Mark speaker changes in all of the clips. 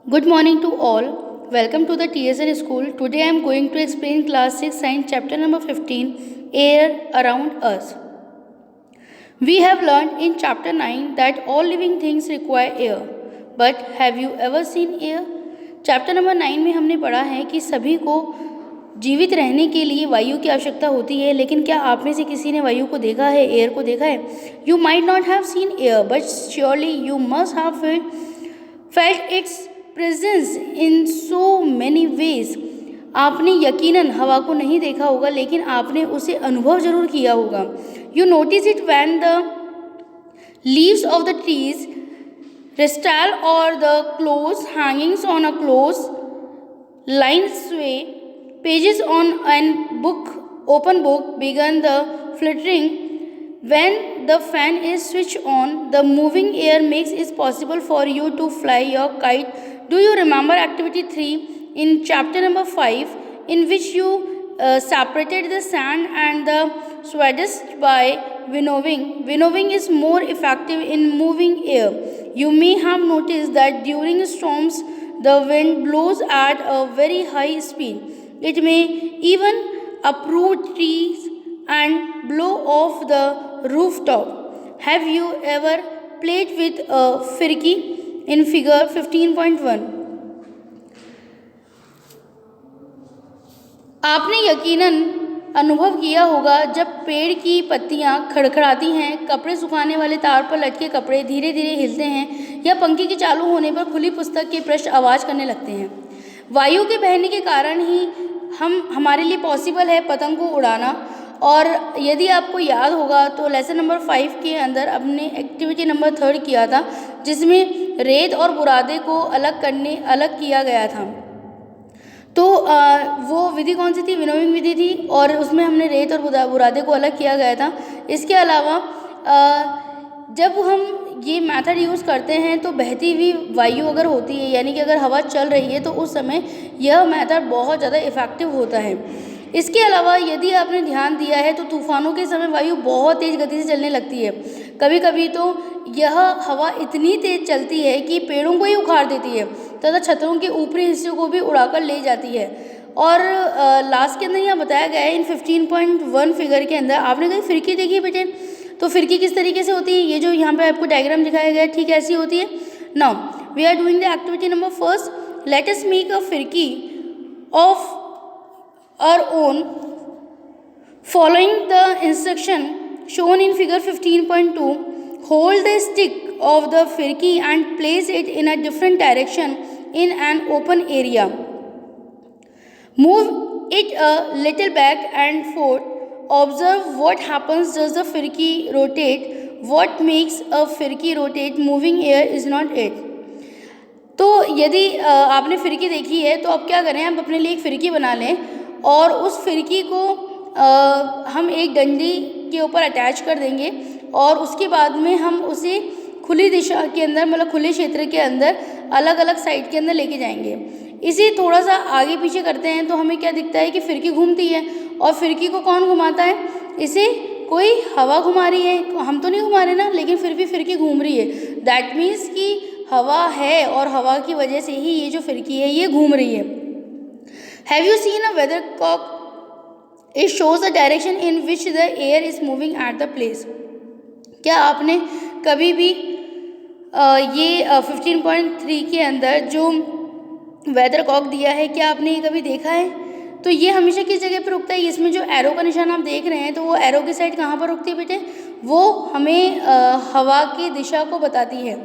Speaker 1: Good morning to all. Welcome to the TSN school. Today I am going to explain class 6 science chapter number 15 air around us. We have learned in chapter 9 that all living things require air. But have you ever seen air? Chapter number 9 में हमने पढ़ा है कि सभी को जीवित रहने के लिए वायु की आवश्यकता होती है, लेकिन क्या आप में से किसी ने वायु को देखा है, एयर को देखा है? You might not have seen air but surely you must have felt it's presence in so many ways. आपने यकीनन हवा को नहीं देखा होगा, लेकिन आपने उसे अनुभव जरूर किया होगा। You notice it when the leaves of the trees rustle or the clothes hangings on a close line sway, pages on an open book begin the fluttering. When the fan is switched on, the moving air makes it possible for you to fly your kite. Do you remember activity 3 in chapter number 5 in which you separated the sand and the sawdust by winnowing? Winnowing is more effective in moving air. You may have noticed that during storms, the wind blows at a very high speed. It may even uproot trees and blow off the rooftop. Have you ever played with a firki in figure 15.1? आपने यकीनन अनुभव किया होगा जब पेड़ की पत्तियां खड़खड़ाती हैं, कपड़े सुखाने वाले तार पर लटके कपड़े धीरे धीरे हिलते हैं या पंखे के चालू होने पर खुली पुस्तक के पृष्ठ आवाज़ करने लगते हैं। वायु के बहने के कारण ही हमारे लिए पॉसिबल है पतंग को उड़ाना। और यदि आपको याद होगा तो लेसन नंबर 5 के अंदर अपने एक्टिविटी नंबर 3 किया था, जिसमें रेत और बुरादे को अलग किया गया था। तो वो विधि कौन सी थी? विनोइंग विधि थी, और उसमें हमने रेत और बुरादे को अलग किया गया था। इसके अलावा जब हम ये मेथड यूज़ करते हैं तो बहती हुई वायु अगर होती है, यानी कि अगर हवा चल रही है, तो उस समय यह मेथड बहुत ज़्यादा इफ़ेक्टिव होता है। इसके अलावा यदि आपने ध्यान दिया है तो तूफानों के समय वायु बहुत तेज़ गति से चलने लगती है। कभी कभी तो यह हवा इतनी तेज़ चलती है कि पेड़ों को ही उखाड़ देती है तथा छतों के ऊपरी हिस्सों को भी उड़ाकर ले जाती है। और लास्ट के अंदर यहाँ बताया गया है इन 15.1 फिगर के अंदर, आपने कहीं फिरकी देखी है बेटे? तो फिरकी किस तरीके से होती है? ये जो यहाँ पे आपको डायग्राम दिखाया गया है, ठीक ऐसी होती है। Now we are doing the activity number 1. Let us make a फिरकी of our own following the instruction shown in figure 15.2. Hold the stick of the firki and place it in a different direction in an open area. Move it a little back and forth. Observe what happens. Does the firki rotate? What makes a firki rotate? Moving air is not it. तो यदि आपने फिरकी देखी है तो अब क्या करें, आप अपने लिए एक फिरकी बना लें और उस फिरकी को हम एक डंडी के ऊपर अटैच कर देंगे, और उसके बाद में हम उसे खुली दिशा के अंदर, मतलब खुले क्षेत्र के अंदर अलग अलग साइड के अंदर लेके जाएंगे। इसे थोड़ा सा आगे पीछे करते हैं तो हमें क्या दिखता है कि फिरकी घूमती है। और फिरकी को कौन घुमाता है? इसे कोई हवा घुमा रही है, हम तो नहीं घुमा रहे ना, लेकिन फिर भी फिरकी घूम रही है। दैट मीन्स कि हवा है और हवा की वजह से ही ये जो फिरकी है ये घूम रही है। Have you seen a weathercock? It shows the direction in which the air is moving at the place. क्या आपने कभी भी ये 15.3 के अंदर जो वेदरकॉक दिया है, क्या आपने ये कभी देखा है? तो ये हमेशा किस जगह पर रुकता है? इसमें जो एरो का निशान आप देख रहे हैं, तो वो एरो की साइड कहाँ पर रुकती है बेटे? वो हमें हवा की दिशा को बताती है।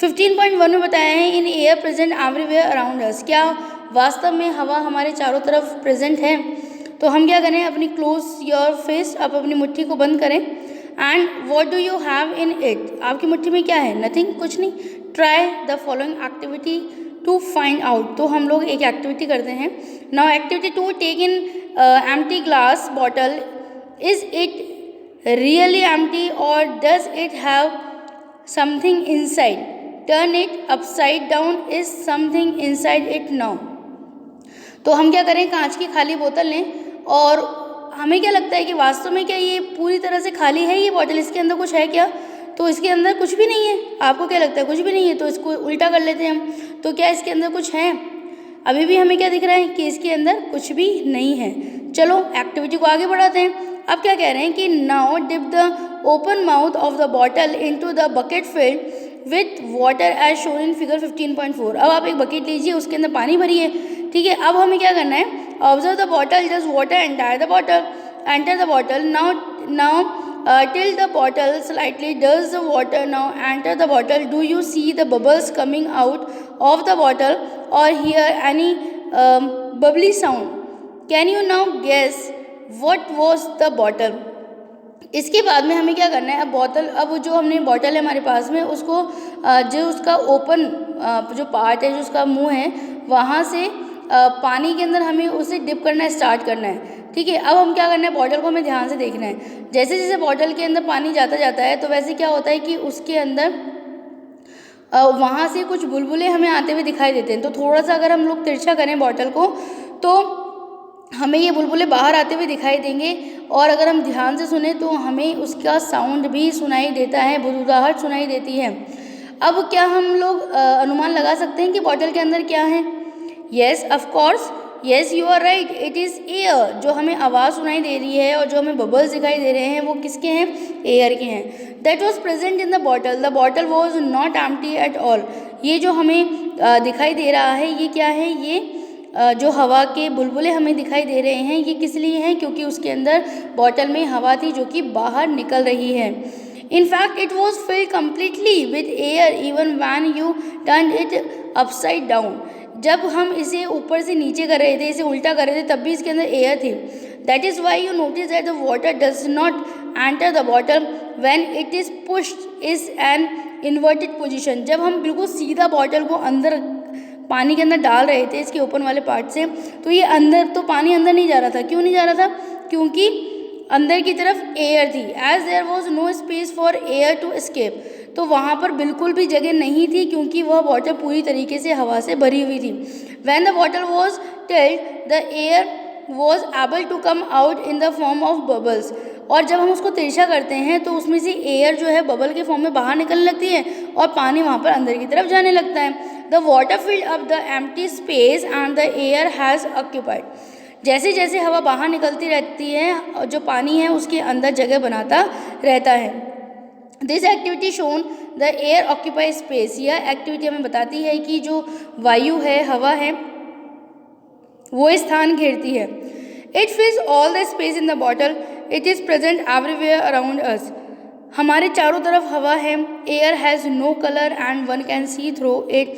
Speaker 1: 15.1 में बताया है in air present everywhere around अस। क्या वास्तव में हवा हमारे चारों तरफ प्रेजेंट है? तो हम क्या करें, अपनी क्लोज योर फेस, आप अपनी मुट्ठी को बंद करें। And what do you have in it? आपकी मुट्ठी में क्या है? नथिंग, कुछ नहीं। Try the following activity to find out. तो हम लोग एक एक्टिविटी करते हैं। Now activity 2, take in empty glass bottle. Is it really empty or does it have something inside? Turn it upside down. Is something inside it now? तो हम क्या करें, कांच की खाली बोतल लें, और हमें क्या लगता है कि वास्तव में क्या ये पूरी तरह से खाली है ये बॉटल? इसके अंदर कुछ है क्या? तो इसके अंदर कुछ भी नहीं है। आपको क्या लगता है? कुछ भी नहीं है। तो इसको उल्टा कर लेते हैं हम, तो क्या इसके अंदर कुछ है? अभी भी हमें क्या दिख रहा है कि इसके अंदर कुछ भी नहीं है। चलो एक्टिविटी को आगे बढ़ाते हैं। अब क्या कह रहे हैं कि now dip the open mouth of the bottle into the bucket filled with water as shown in figure 15.4। अब आप एक बकेट लीजिए, उसके अंदर पानी भरिए, ठीक है। अब हमें क्या करना है? Observe the bottle, just water enter the bottle now till the bottle slightly. Does the water now enter the bottle? Do you see the bubbles coming out of the bottle or hear any bubbly sound? Can you now guess what was the bottle? इसके बाद में हमें क्या करना है? अब जो हमने बॉटल है हमारे पास में, उसको जो उसका ओपन जो पार्ट है, जो उसका मुंह है, वहाँ से पानी के अंदर हमें उसे डिप करना स्टार्ट करना है, ठीक है। अब हम क्या करना है? बॉटल को हमें ध्यान से देखना है। जैसे जैसे बॉटल के अंदर पानी जाता है, तो वैसे क्या होता है कि उसके अंदर वहाँ से कुछ बुलबुले हमें आते हुए दिखाई देते हैं। तो थोड़ा सा अगर हम लोग तिरछा करें बॉटल को, तो हमें ये बुलबुले बाहर आते हुए दिखाई देंगे। और अगर हम ध्यान से सुने तो हमें उसका साउंड भी सुनाई देता है, बुदबुदाहट सुनाई देती है। अब क्या हम लोग अनुमान लगा सकते हैं कि बॉटल के अंदर क्या है? Yes, of course, yes you are right, it is air. जो हमें आवाज़ सुनाई दे रही है और जो हमें बबल्स दिखाई दे रहे हैं, वो किसके हैं? एयर के हैं। That was present in the bottle was not empty at all. ये जो हमें दिखाई दे रहा है, ये क्या है? ये जो हवा के बुलबुले हमें दिखाई दे रहे हैं, ये किस लिए हैं? क्योंकि उसके अंदर बॉटल में हवा थी जो कि बाहर निकल रही है। In fact, it was filled completely with air even when you turned it upside down. जब हम इसे ऊपर से नीचे कर रहे थे, इसे उल्टा कर रहे थे, तब भी इसके अंदर एयर थी। That is why you notice that the water does not enter the bottle when it is pushed is an inverted position. जब हम बिल्कुल सीधा बॉटल को अंदर पानी के अंदर डाल रहे थे, इसके ओपन वाले पार्ट से, तो ये अंदर तो पानी अंदर नहीं जा रहा था। क्यों नहीं जा रहा था? क्योंकि अंदर की तरफ एयर थी। As there was no space for air to escape. तो वहाँ पर बिल्कुल भी जगह नहीं थी, क्योंकि वह बॉटल पूरी तरीके से हवा से भरी हुई थी। When the bottle was tilt the air was able to come out in the form of bubbles. और जब हम उसको तिरछा करते हैं तो उसमें से एयर जो है बबल के फॉर्म में बाहर निकलने लगती है और पानी वहाँ पर अंदर की तरफ जाने लगता है। The water filled up the empty space and the air has occupied. जैसे जैसे हवा बाहर निकलती रहती है और जो पानी है उसके अंदर जगह बनाता रहता है। This activity shown the air occupy space. यह एक्टिविटी हमें बताती है कि जो वायु है, हवा है, वो स्थान घेरती है। It fills all the space in the bottle, it is present everywhere around us. हमारे चारों तरफ हवा है। Air has no colour and one can see through it.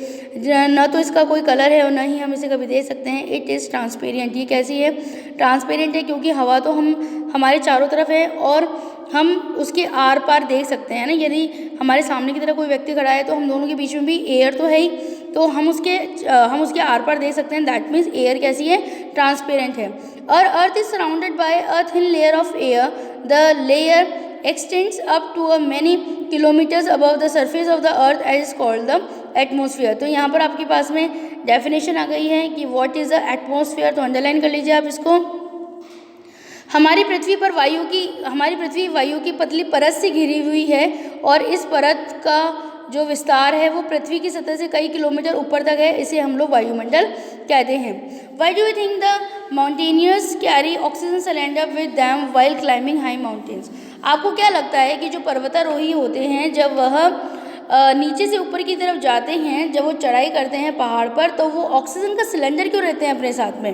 Speaker 1: न तो इसका कोई कलर है और न ही हम इसे कभी देख सकते हैं। It is transparent. ये कैसी है? ट्रांसपेरेंट है, क्योंकि हवा तो हमारे चारों तरफ है और हम उसके आर पार देख सकते हैं ना। यदि हमारे सामने की तरफ कोई व्यक्ति खड़ा है तो हम दोनों के बीच में भी एयर तो है ही, तो हम उसके आर पार देख सकते हैं। दैट मीन्स एयर कैसी है? ट्रांसपेरेंट है। और earth is surrounded by a thin layer of air. The layer extends up to a many kilometers above the surface of the earth and is called the atmosphere। तो यहाँ पर आपके पास में definition आ गई है कि व्हाट इज़ द एटमॉस्फेयर। तो underline कर लीजिए आप इसको। हमारी पृथ्वी वायु की पतली परत से घिरी हुई है और इस परत का जो विस्तार है वो पृथ्वी की सतह से कई किलोमीटर ऊपर तक है। इसे हम लोग वायुमंडल कहते हैं। Why do you think the mountaineers carry oxygen cylinder with them while climbing high mountains? आपको क्या लगता है कि जो पर्वतारोही होते हैं, जब वह नीचे से ऊपर की तरफ जाते हैं, जब वो चढ़ाई करते हैं पहाड़ पर, तो वो ऑक्सीजन का सिलेंडर क्यों रहते हैं अपने साथ में?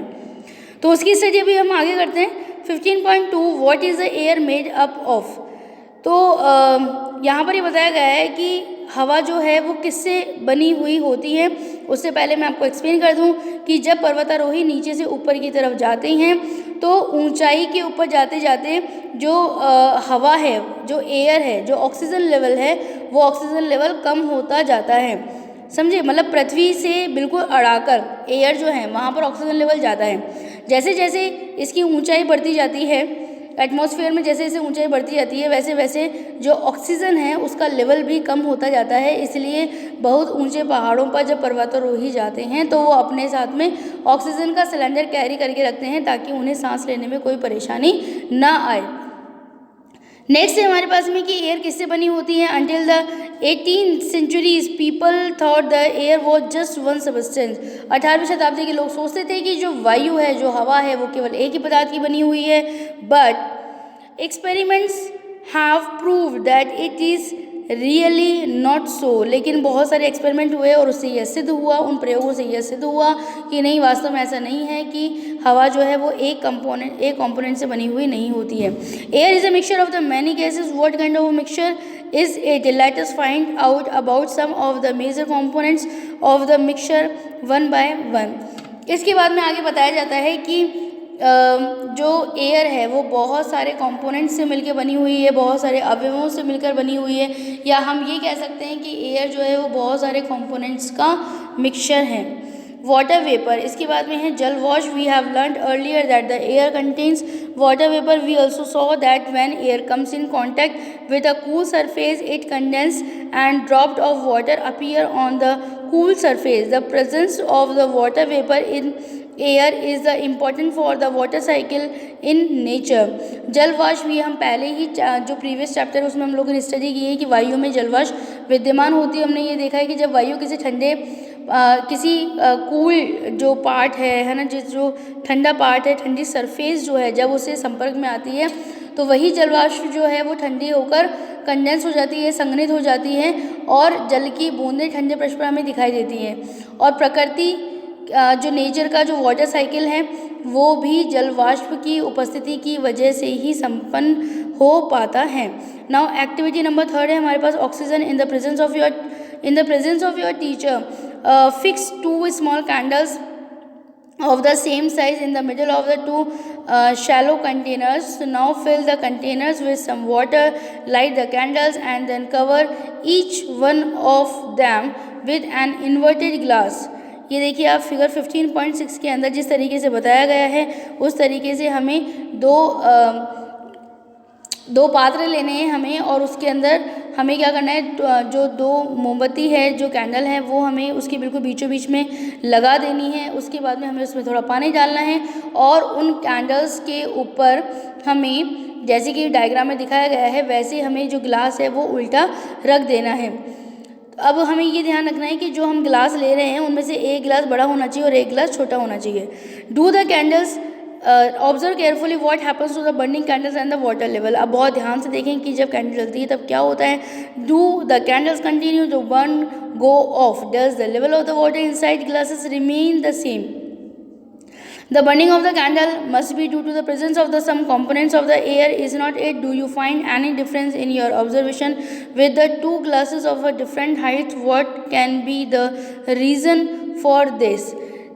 Speaker 1: तो उसकी स्टडी भी हम आगे करते हैं। 15.2 what is the air made up of. तो यहाँ पर ये बताया गया है कि हवा जो है वो किससे बनी हुई होती है। उससे पहले मैं आपको एक्सप्लेन कर दूं कि जब पर्वतारोही नीचे से ऊपर की तरफ जाते हैं तो ऊंचाई के ऊपर जाते जाते जो हवा है, जो एयर है, जो ऑक्सीजन लेवल है, वो ऑक्सीजन लेवल कम होता जाता है। समझे? मतलब पृथ्वी से बिल्कुल अड़ाकर एयर जो है वहाँ पर ऑक्सीजन लेवल ज़्यादा है। जैसे जैसे इसकी ऊंचाई बढ़ती जाती है, एटमॉस्फेयर में जैसे जैसे ऊंचाई बढ़ती जाती है, वैसे वैसे जो ऑक्सीजन है उसका लेवल भी कम होता जाता है। इसलिए बहुत ऊंचे पहाड़ों पर जब पर्वतारोही जाते हैं तो वो अपने साथ में ऑक्सीजन का सिलेंडर कैरी करके रखते हैं ताकि उन्हें सांस लेने में कोई परेशानी ना आए। नेक्स्ट है हमारे पास में कि एयर किससे बनी होती है। Until the 18th centuries people thought the air was just one substance. 18वीं शताब्दी के लोग सोचते थे कि जो वायु है, जो हवा है, वो केवल एक ही पदार्थ की बनी हुई है। But experiments have proved that it is really not so. लेकिन बहुत सारे एक्सपेरिमेंट हुए और उससे यह सिद्ध हुआ, उन प्रयोगों से यह सिद्ध हुआ कि नहीं, वास्तव में ऐसा नहीं है कि हवा जो है वो एक कंपोनेंट से बनी हुई नहीं होती है। Air is a mixture of the many gases. What kind of mixture is it? Let us find out about some of the major components of the mixture one by one. इसके बाद में आगे बताया जाता है कि जो एयर है वो बहुत सारे कंपोनेंट्स से मिलकर बनी हुई है, बहुत सारे अवयवों से मिलकर बनी हुई है, या हम ये कह सकते हैं कि एयर जो है वो बहुत सारे कंपोनेंट्स का मिक्सचर है। वाटर वेपर, इसके बाद में है जल वॉश। We have learned earlier that the air contains water vapour. We also saw that when air comes in contact with a cool surface it condense and dropped of water appear on the cool surface. The presence of the water vapour in air is the important for the water cycle in nature. जलवाष्प, ये हम पहले ही जो previous chapter उसमें हम लोगों ने study की है कि वायु में जलवाष्प विद्यमान होती है। हमने ये देखा है कि जब वायु किसी ठंडे किसी कूल जो पार्ट है ना, जो ठंडा पार्ट है, ठंडी सरफेस जो है, जब उसे संपर्क में आती है तो वही जलवाष्प जो है वो ठंडी होकर कंडेंस हो जाती है, संघनित हो जाती है और जल की बूंदें ठंडे पृष्ठ पर हमें दिखाई देती हैं। और प्रकृति जो नेचर का जो वाटर साइकिल है वो भी जलवाष्प की उपस्थिति की वजह से ही संपन्न हो पाता है। नाउ एक्टिविटी नंबर 3 है हमारे पास oxygen in the presence of your teacher. Fix 2 small candles of the same size in the middle of the 2 shallow containers. So now fill the containers with some water, light the candles and then cover each one of them with an inverted glass. ये देखिए आप figure 15.6 के अंदर जिस तरीके से बताया गया है उस तरीके से हमें दो पात्र लेने हैं हमें, और उसके अंदर हमें क्या करना है, जो 2 मोमबत्ती है, जो कैंडल है, वो हमें उसके बिल्कुल बीचों बीच में लगा देनी है। उसके बाद में हमें उसमें थोड़ा पानी डालना है और उन कैंडल्स के ऊपर हमें, जैसे कि डायग्राम में दिखाया गया है, वैसे हमें जो ग्लास है वो उल्टा रख देना है। अब हमें ये ध्यान रखना है कि जो हम ग्लास ले रहे हैं उनमें से एक गिलास बड़ा होना चाहिए और एक गिलास छोटा होना चाहिए। Do the candles observe carefully what happens to the burning candles and the water level. अब बहुत ध्यान से देखें कि जब कैंडल जलती है तब क्या होता है। Do the candles continue to burn, go off, does the level of the water inside glasses remain the same. The burning of the candle must be due to the presence of the some components of the air, is not it? Do you find any difference in your observation with the 2 glasses of a different height? What can be the reason for this?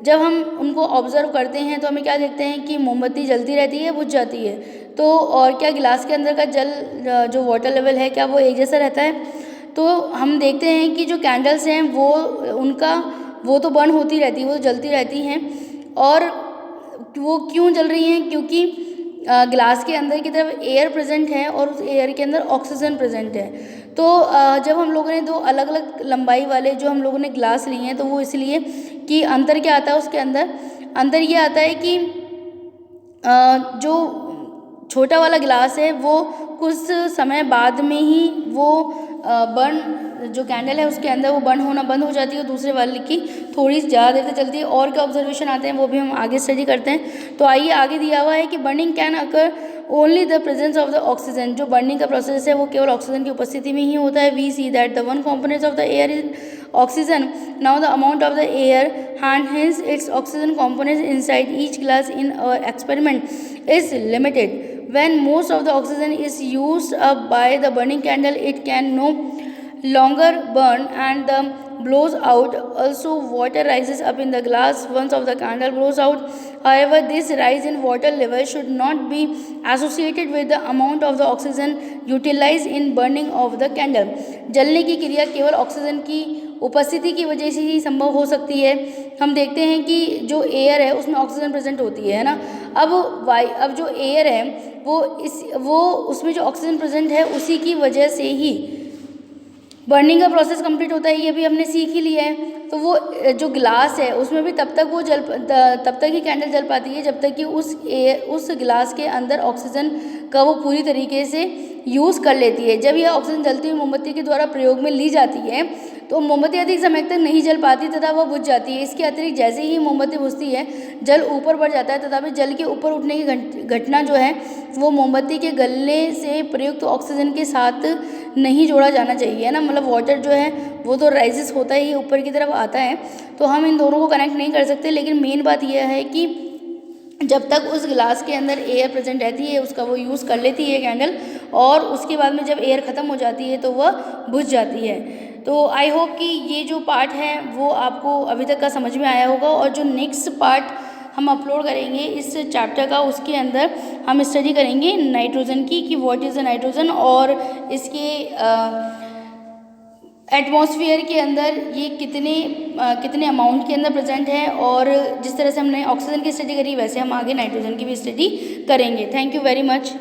Speaker 1: जब हम उनको observe करते हैं तो हमें क्या देखते हैं कि मोमबत्ती जलती रहती है, बुझ जाती है। तो और क्या गिलास के अंदर का जल जो वाटर लेवल है क्या वो एक जैसा रहता है? तो हम देखते हैं कि जो कैंडल्स हैं वो तो बर्न होती रहती है, वो जलती रहती हैं। और वो क्यों जल रही हैं? क्योंकि ग्लास के अंदर की तरफ एयर प्रेजेंट है और उस एयर के अंदर ऑक्सीजन प्रेजेंट है। तो जब हम लोगों ने 2 अलग अलग लंबाई वाले जो हम लोगों ने ग्लास लिए हैं तो वो इसलिए कि अंतर क्या आता है उसके अंदर, अंतर ये आता है कि जो छोटा वाला ग्लास है वो कुछ समय बाद में ही वो बर्न, जो कैंडल है उसके अंदर वो बर्न होना बंद हो जाती है, दूसरे वाले की थोड़ी ज़्यादा देर तक चलती है। और क्या ऑब्जर्वेशन आते हैं वो भी हम आगे स्टडी करते हैं। तो आइए आगे दिया हुआ है कि burning can occur only the presence of the oxygen. जो बर्निंग का प्रोसेस है वो केवल ऑक्सीजन की उपस्थिति में ही होता है। We see that the 1 component of the air is oxygen. Now the amount of the air and hence its oxygen components inside each glass in our experiment is limited. When most of the oxygen is used up by the burning candle, it can no longer burn and the blows out. Also water rises up in the glass once of the candle blows out. However, this rise in water level should not be associated with the amount of the oxygen utilized in burning of the candle. जलने की क्रिया केवल oxygen की उपस्थिति की वजह से ही संभव हो सकती है। हम देखते हैं कि जो एयर है उसमें ऑक्सीजन प्रेजेंट होती है ना। अब जो एयर है वो उसमें जो ऑक्सीजन प्रेजेंट है उसी की वजह से ही बर्निंग का प्रोसेस कंप्लीट होता है, ये भी हमने सीख ही लिया है। तो वो जो ग्लास है उसमें भी तब तक ही कैंडल जल पाती है जब तक कि उस ग्लास के अंदर ऑक्सीजन का वो पूरी तरीके से यूज़ कर लेती है। जब यह ऑक्सीजन जलती हुई मोमबत्ती के द्वारा प्रयोग में ली जाती है तो मोमबत्ती अधिक समय तक नहीं जल पाती तथा वह बुझ जाती है। इसके अतिरिक्त जैसे ही मोमबत्ती बुझती है जल ऊपर बढ़ जाता है, तथापि जल के ऊपर उठने की घटना जो है वो मोमबत्ती के गलने से प्रयुक्त ऑक्सीजन के साथ नहीं जोड़ा जाना चाहिए, है ना। मतलब वाटर जो है वो तो राइजेस होता ही ऊपर की तरफ आता है, तो हम इन दोनों को कनेक्ट नहीं कर सकते। लेकिन मेन बात यह है कि जब तक उस ग्लास के अंदर एयर प्रेजेंट रहती है उसका वो यूज़ कर लेती है कैंडल, और उसके बाद में जब एयर ख़त्म हो जाती है तो वह बुझ जाती है। तो आई होप कि ये जो पार्ट है वो आपको अभी तक का समझ में आया होगा, और जो नेक्स्ट पार्ट हम अपलोड करेंगे इस चैप्टर का उसके अंदर हम स्टडी करेंगे नाइट्रोजन की, कि व्हाट इज़ द नाइट्रोजन और इसके एटमॉस्फेयर के अंदर ये कितने अमाउंट के अंदर प्रेजेंट है। और जिस तरह से हमने ऑक्सीजन की स्टडी करी वैसे हम आगे नाइट्रोजन की भी स्टडी करेंगे। Thank you very much.